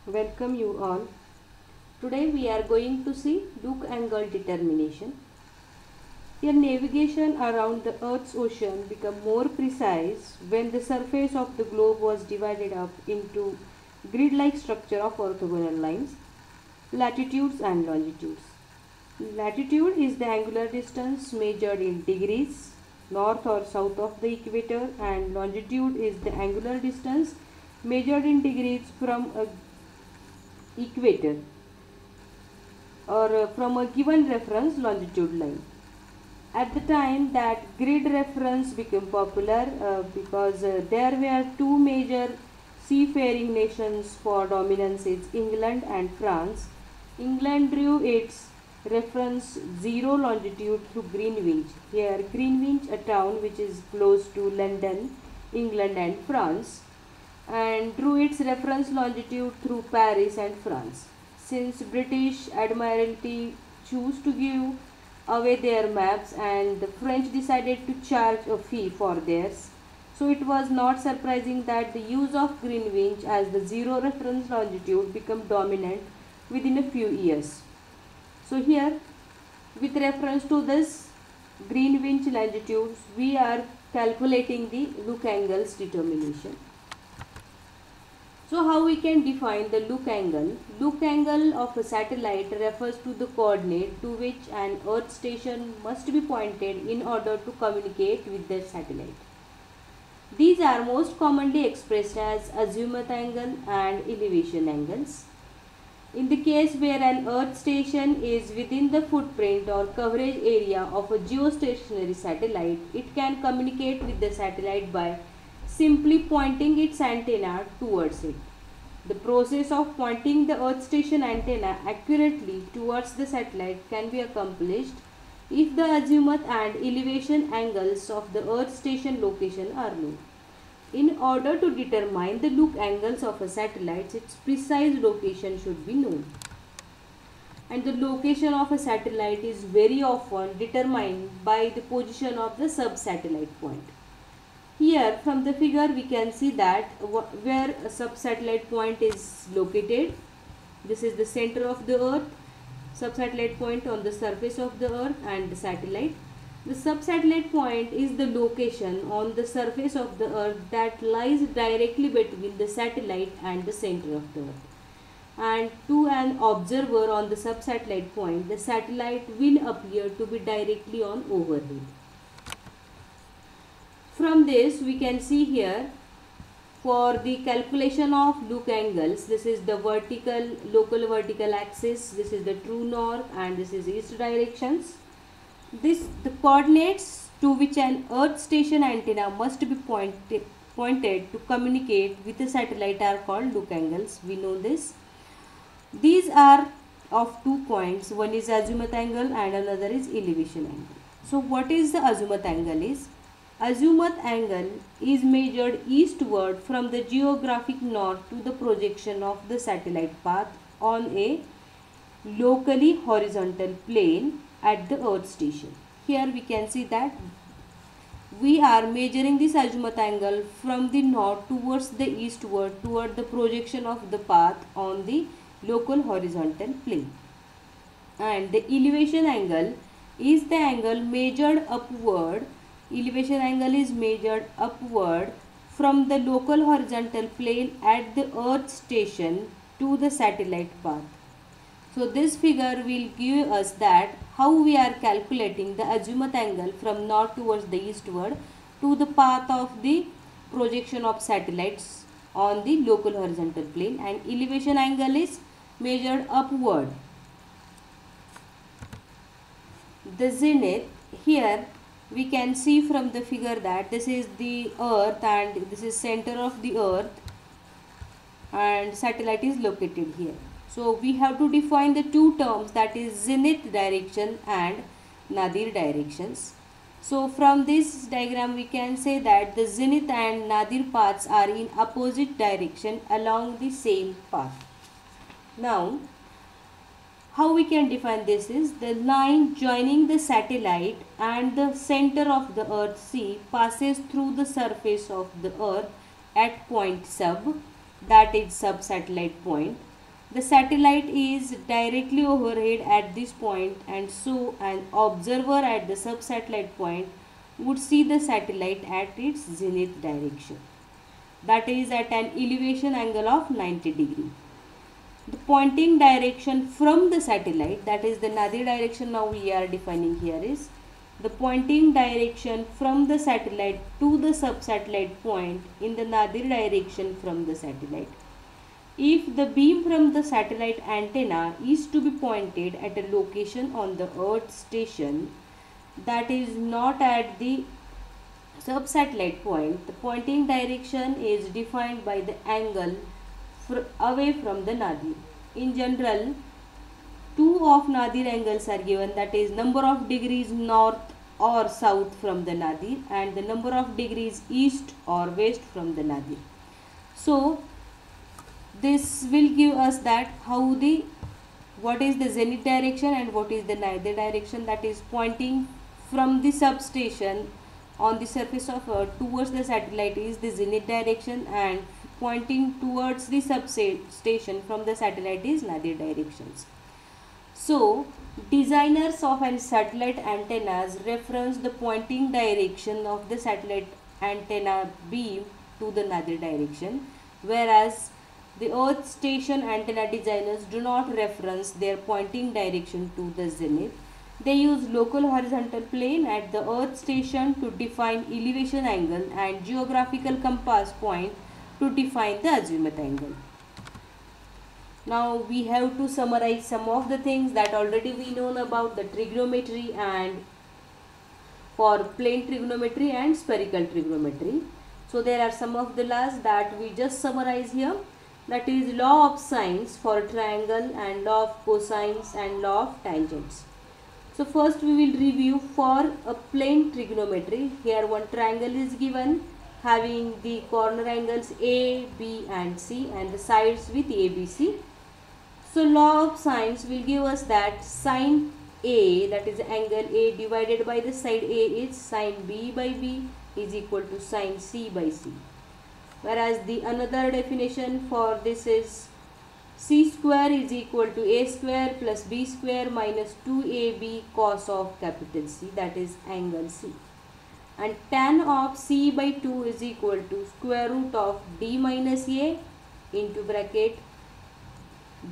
Welcome you all. Today we are going to see look angle determination. Here navigation around the Earth's ocean became more precise when the surface of the globe was divided up into grid-like structure of orthogonal lines, latitudes and longitudes. Latitude is the angular distance measured in degrees north or south of the equator, and longitude is the angular distance measured in degrees from a equator or from a given reference longitude line. At the time that grid reference became popular because there were two major seafaring nations for dominance is England and France. England drew its reference zero longitude through Greenwich. Here Greenwich, a town which is close to London, England and France, and drew its reference longitude through Paris and France. Since British Admiralty chose to give away their maps and the French decided to charge a fee for theirs, so it was not surprising that the use of Greenwich as the zero reference longitude became dominant within a few years. So here, with reference to this Greenwich longitude, we are calculating the look angles determination. So how we can define the look angle? Look angle of a satellite refers to the coordinate to which an earth station must be pointed in order to communicate with the satellite. These are most commonly expressed as azimuth angle and elevation angles. In the case where an earth station is within the footprint or coverage area of a geostationary satellite, it can communicate with the satellite by simply pointing its antenna towards it. The process of pointing the earth station antenna accurately towards the satellite can be accomplished if the azimuth and elevation angles of the earth station location are known. In order to determine the look angles of a satellite, its precise location should be known. And the location of a satellite is very often determined by the position of the sub-satellite point. Here from the figure we can see that where a sub-satellite point is located, this is the center of the earth, sub-satellite point on the surface of the earth and the satellite. The sub-satellite point is the location on the surface of the earth that lies directly between the satellite and the center of the earth. And to an observer on the sub-satellite point, the satellite will appear to be directly on overhead. From this we can see here for the calculation of look angles, this is the local vertical axis, this is the true north and this is east directions. The coordinates to which an earth station antenna must be pointed to communicate with the satellite are called look angles. We know this. These are of 2 points, one is azimuth angle and another is elevation angle. So what is the azimuth angle is? Azimuth angle is measured eastward from the geographic north to the projection of the satellite path on a locally horizontal plane at the earth station. Here we can see that we are measuring this azimuth angle from the north towards the eastward toward the projection of the path on the local horizontal plane. And the elevation angle is the angle measured upward. Elevation angle is measured upward from the local horizontal plane at the earth station to the satellite path. So this figure will give us that how we are calculating the azimuth angle from north towards the eastward to the path of the projection of satellites on the local horizontal plane, and elevation angle is measured upward. The zenith, here we can see from the figure that this is the earth and this is center of the earth and satellite is located here. So we have to define the two terms, that is zenith direction and nadir directions. So from this diagram we can say that the zenith and nadir paths are in opposite direction along the same path. Now how we can define this is the line joining the satellite and the center of the earth C passes through the surface of the earth at point sub, that is sub satellite point, The satellite is directly overhead at this point, and so an observer at the sub-satellite point would see the satellite at its zenith direction, that is at an elevation angle of 90 degree. The pointing direction from the satellite, that is the nadir direction now we are defining here, is the pointing direction from the satellite to the sub-satellite point in the nadir direction from the satellite. If the beam from the satellite antenna is to be pointed at a location on the Earth station that is not at the sub-satellite point, the pointing direction is defined by the angle away from the nadir. In general, two of nadir angles are given, that is number of degrees north or south from the nadir and the number of degrees east or west from the nadir. So this will give us that what is the zenith direction and what is the nadir direction, that is pointing from the substation on the surface of Earth towards the satellite is the zenith direction, and pointing towards the substation from the satellite is nadir directions. So designers of an satellite antennas reference the pointing direction of the satellite antenna beam to the nadir direction, whereas the Earth station antenna designers do not reference their pointing direction to the zenith. They use local horizontal plane at the Earth station to define elevation angle and geographical compass point to define the azimuth angle. Now we have to summarize some of the things that already we know about the trigonometry and for plane trigonometry and spherical trigonometry. So there are some of the laws that we just summarize here. That is law of sines for triangle and law of cosines and law of tangents. So first we will review for a plane trigonometry. Here one triangle is given having the corner angles A, B and C and the sides with ABC. So law of sines will give us that sine A, that is angle A divided by the side A, is sine B by B is equal to sine C by C. Whereas the another definition for this is C square is equal to A square plus B square minus 2AB cos of capital C, that is angle C. And tan of C by 2 is equal to square root of D minus A into bracket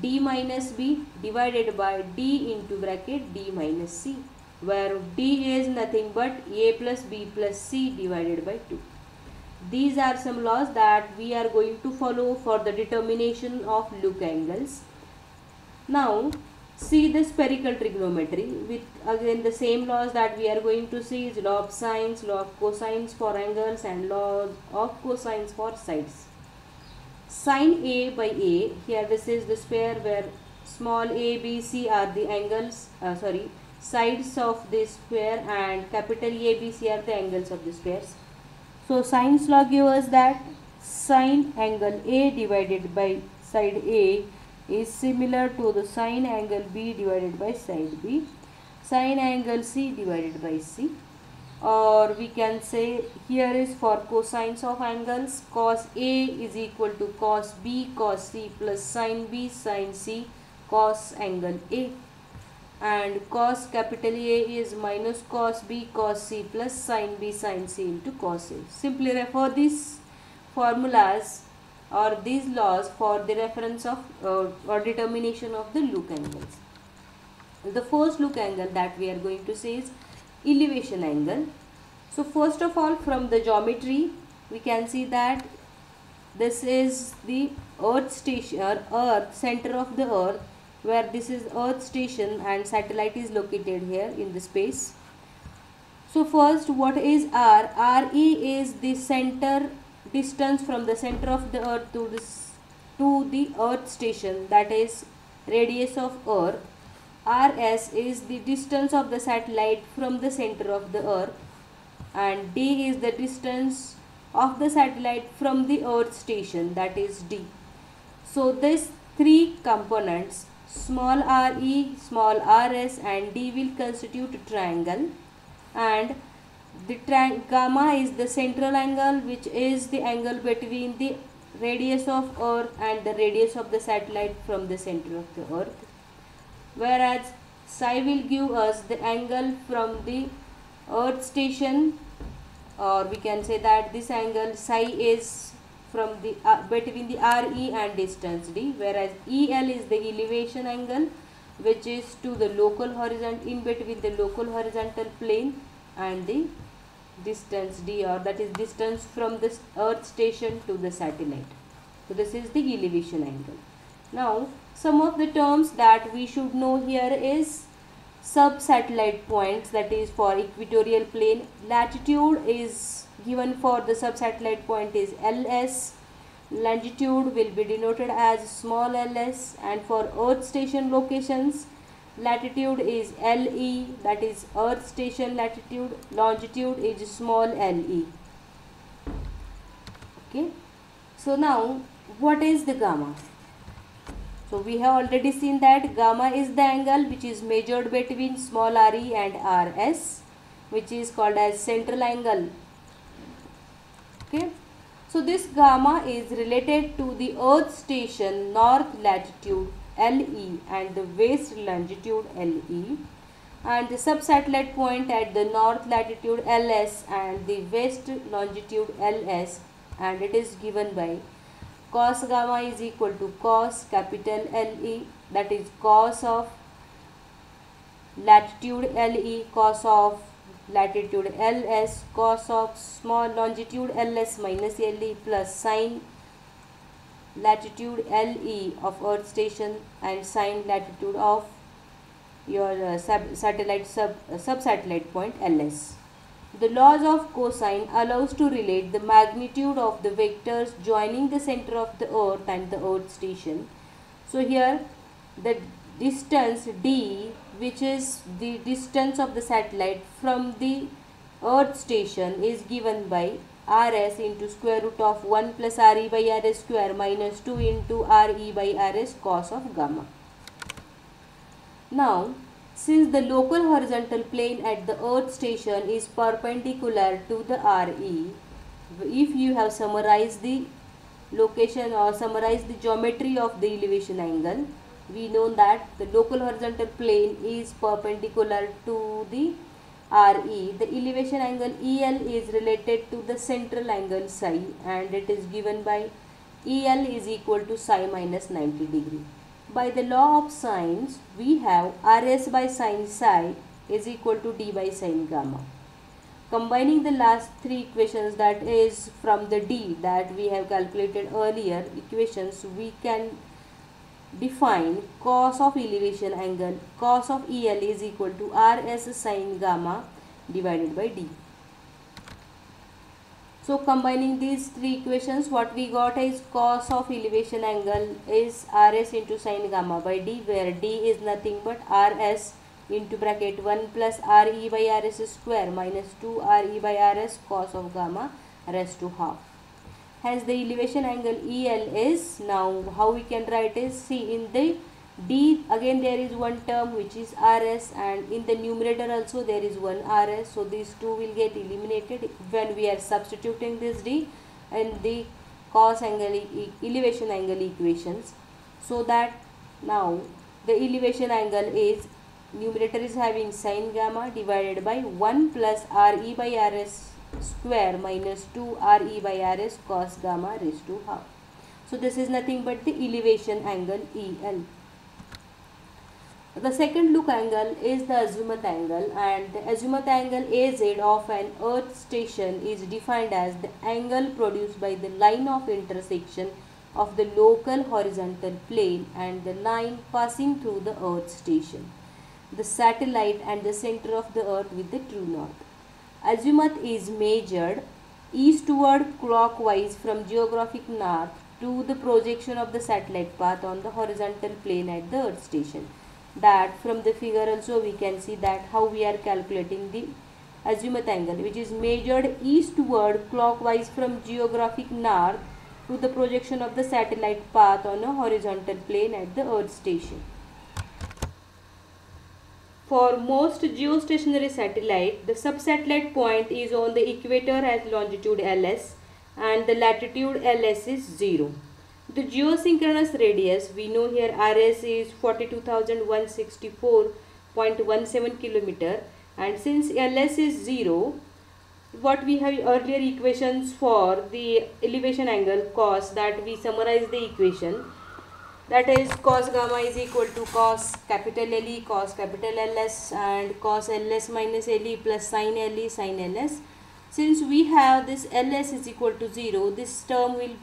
D minus B divided by D into bracket D minus C, where D is nothing but A plus B plus C divided by 2. These are some laws that we are going to follow for the determination of look angles. Now see the spherical trigonometry with again the same laws that we are going to see is law of sines, law of cosines for angles and law of cosines for sides. Sine A by A, here this is the sphere where small a, b, c are the angles, sides of this sphere and capital A, B, C are the angles of the spheres. So sines law gives us that sine angle A divided by side A is similar to the sine angle B divided by side B, sine angle C divided by C, or we can say here is for cosines of angles, cos A is equal to cos B cos C plus sine B sine C cos angle A, and cos capital A is minus cos B cos C plus sine B sine C into cos A. Simply refer these formulas or these laws for the reference of or determination of the look angles. The first look angle that we are going to say is elevation angle. So first of all, from the geometry we can see that this is the earth station or center of the earth, where this is earth station and satellite is located here in the space. So first, what is R? RE is the center distance from the center of the earth to the earth station, that is radius of earth. RS is the distance of the satellite from the center of the earth, and D is the distance of the satellite from the earth station, that is D. So these three components, small re, small rs and d, will constitute a triangle, and the gamma is the central angle, which is the angle between the radius of Earth and the radius of the satellite from the center of the Earth, whereas psi will give us the angle from the Earth station, or we can say that this angle psi is from the between the RE and distance d, whereas EL is the elevation angle which is to the local horizontal, in between the local horizontal plane and the distance d, or that is distance from the Earth station to the satellite. So this is the elevation angle. Now some of the terms that we should know here is sub-satellite points, that is for equatorial plane. Latitude is given for the sub-satellite point is LS. Longitude will be denoted as small ls, and for Earth station locations, latitude is LE, that is Earth station latitude. Longitude is small le. Okay. So now what is the gamma? So we have already seen that gamma is the angle which is measured between small re and rs, which is called as central angle. Okay. So this gamma is related to the Earth station north latitude LE and the west longitude LE, and the sub-satellite point at the north latitude LS and the west longitude LS, and it is given by cos gamma is equal to cos capital LE, that is cos of latitude LE, cos of latitude LS, cos of small longitude LS minus LE, plus sine latitude LE of Earth station and sine latitude of your sub-satellite point LS. The laws of cosine allows to relate the magnitude of the vectors joining the center of the Earth and the Earth station. So here the distance d, which is the distance of the satellite from the Earth station, is given by rs into square root of 1 plus re by rs square minus 2 into re by rs cos of gamma. Now since the local horizontal plane at the Earth station is perpendicular to the RE, if you have summarized the location or summarized the geometry of the elevation angle, we know that the local horizontal plane is perpendicular to the RE. The elevation angle EL is related to the central angle psi, and it is given by EL is equal to psi minus 90 degree. By the law of sines, we have Rs by sin psi is equal to d by sin gamma. Combining the last three equations, that is from the d that we have calculated earlier equations, we can define cos of elevation angle, cos of EL is equal to Rs sin gamma divided by d. So combining these three equations, what we got is cos of elevation angle is Rs into sin gamma by d, where d is nothing but Rs into bracket 1 plus Re by Rs square minus 2 Re by Rs cos of gamma raised to half. Hence the elevation angle EL is, now how we can write is, see in the d again there is one term which is Rs, and in the numerator also there is one Rs, so these two will get eliminated when we are substituting this d in the cos angle elevation angle equations, so that now the elevation angle is, numerator is having sin gamma divided by 1 plus Re by Rs square minus 2 Re by Rs cos gamma raised to half. So this is nothing but the elevation angle EL. The second look angle is the azimuth angle, and the azimuth angle AZ of an Earth station is defined as the angle produced by the line of intersection of the local horizontal plane and the line passing through the Earth station, the satellite and the center of the Earth with the true north. Azimuth is measured eastward clockwise from geographic north to the projection of the satellite path on the horizontal plane at the Earth station. That from the figure also we can see that how we are calculating the azimuth angle, which is measured eastward clockwise from geographic north to the projection of the satellite path on a horizontal plane at the Earth station. For most geostationary satellite, the sub-satellite point is on the equator at longitude LS, and the latitude LS is 0. The geosynchronous radius, we know here RS is 42,164.17 kilometer, and since LS is 0, what we have earlier equations for the elevation angle cos, that we summarize the equation, that is cos gamma is equal to cos capital LE cos capital LS and cos LS minus LE plus sin LE sin LS. Since we have this LS is equal to 0, this term will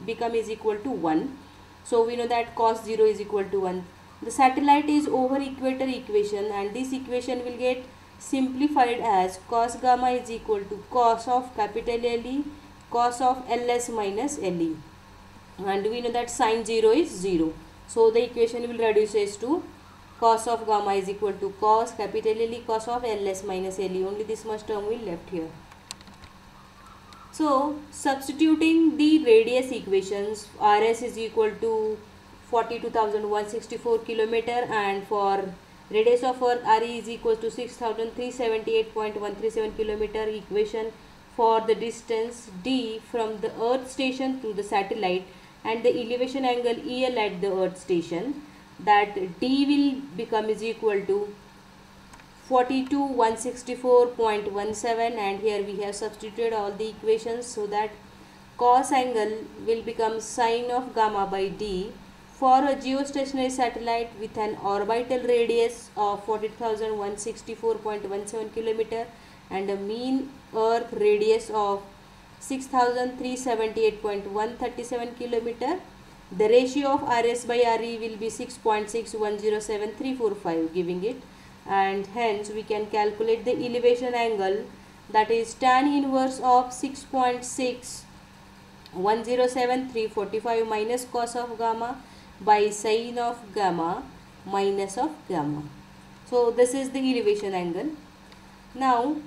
become is equal to 1. So we know that cos 0 is equal to 1. The satellite is over equator equation, and this equation will get simplified as cos gamma is equal to cos of capital LE cos of LS minus LE. And we know that sin 0 is 0. So the equation will reduces to cos of gamma is equal to cos capital LE cos of LS minus LE. Only this much term will left here. So substituting the radius equations, RS is equal to 42,164 kilometer, and for radius of Earth RE is equal to 6,378.137 kilometer. Equation for the distance D from the Earth station to the satellite and the elevation angle EL at the Earth station, that D will become is equal to 42,164.17, and here we have substituted all the equations, so that cos angle will become sine of gamma by D for a geostationary satellite with an orbital radius of 40,164.17 kilometer and a mean Earth radius of 6,378.137 kilometer. The ratio of RS by RE will be 6.6107,345, giving it, and hence we can calculate the elevation angle, that is tan inverse of 6.6107,345 minus cos of gamma by sine of gamma minus of gamma. So this is the elevation angle. Now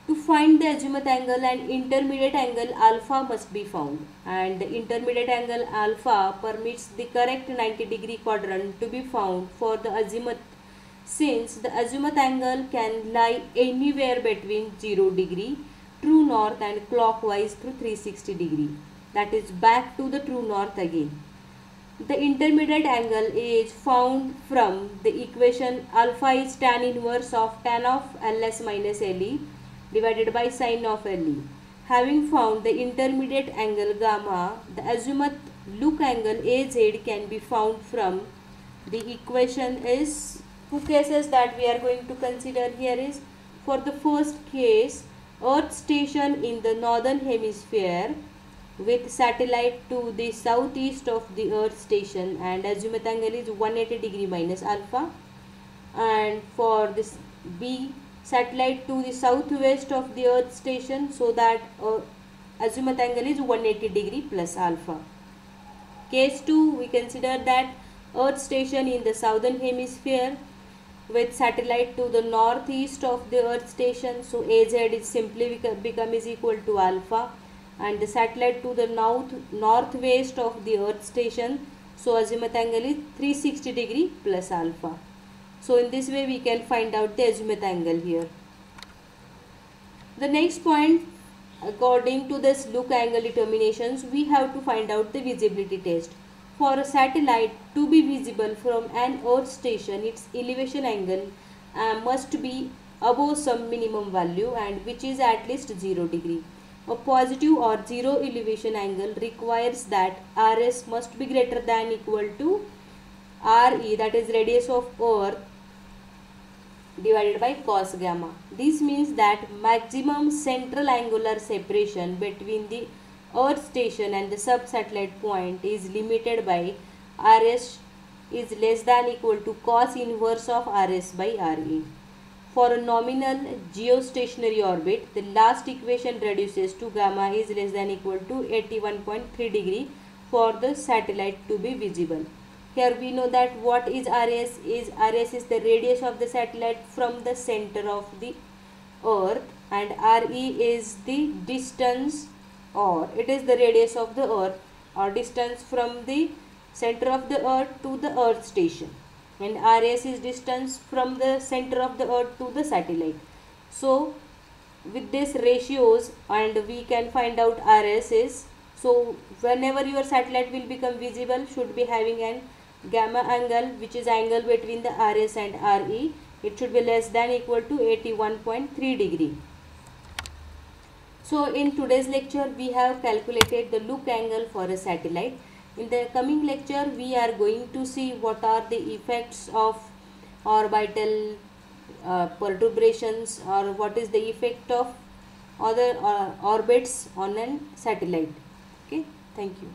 to find the azimuth angle and intermediate angle alpha must be found, and the intermediate angle alpha permits the correct 90-degree quadrant to be found for the azimuth, since the azimuth angle can lie anywhere between 0 degree, true north, and clockwise through 360 degree, that is back to the true north again. The intermediate angle is found from the equation alpha is tan inverse of tan of LS minus LE divided by sine of LE. Having found the intermediate angle gamma, the azimuth look angle AZ can be found from the equation is, two cases that we are going to consider here is, for the first case, Earth station in the northern hemisphere with satellite to the southeast of the Earth station, and azimuth angle is 180 degree minus alpha, and for this B, satellite to the southwest of the Earth station, so that azimuth angle is 180 degree plus alpha. Case 2, we consider that Earth station in the southern hemisphere with satellite to the northeast of the Earth station, so AZ is simply become is equal to alpha, and the satellite to the northwest of the Earth station, so azimuth angle is 360 degree plus alpha. So in this way we can find out the azimuth angle here. The next point, according to this look angle determinations, we have to find out the visibility test. For a satellite to be visible from an Earth station, its elevation angle must be above some minimum value, and which is at least 0 degree. A positive or 0 elevation angle requires that RS must be greater than equal to RE, that is radius of Earth, divided by cos gamma. This means that maximum central angular separation between the Earth station and the sub-satellite point is limited by RS is less than equal to cos inverse of RS by RE. For a nominal geostationary orbit, the last equation reduces to gamma is less than equal to 81.3 degree for the satellite to be visible. Here we know that what is RS is the radius of the satellite from the center of the Earth, and RE is the distance, or it is the radius of the Earth or distance from the center of the Earth to the Earth station, and RS is distance from the center of the Earth to the satellite. So with this ratios, and we can find out RSS. So whenever your satellite will become visible, should be having an gamma angle, which is angle between the RS and RE. It should be less than equal to 81.3 degree. So in today's lecture we have calculated the look angle for a satellite. In the coming lecture we are going to see what are the effects of orbital perturbations, or what is the effect of other orbits on a satellite. Okay, thank you.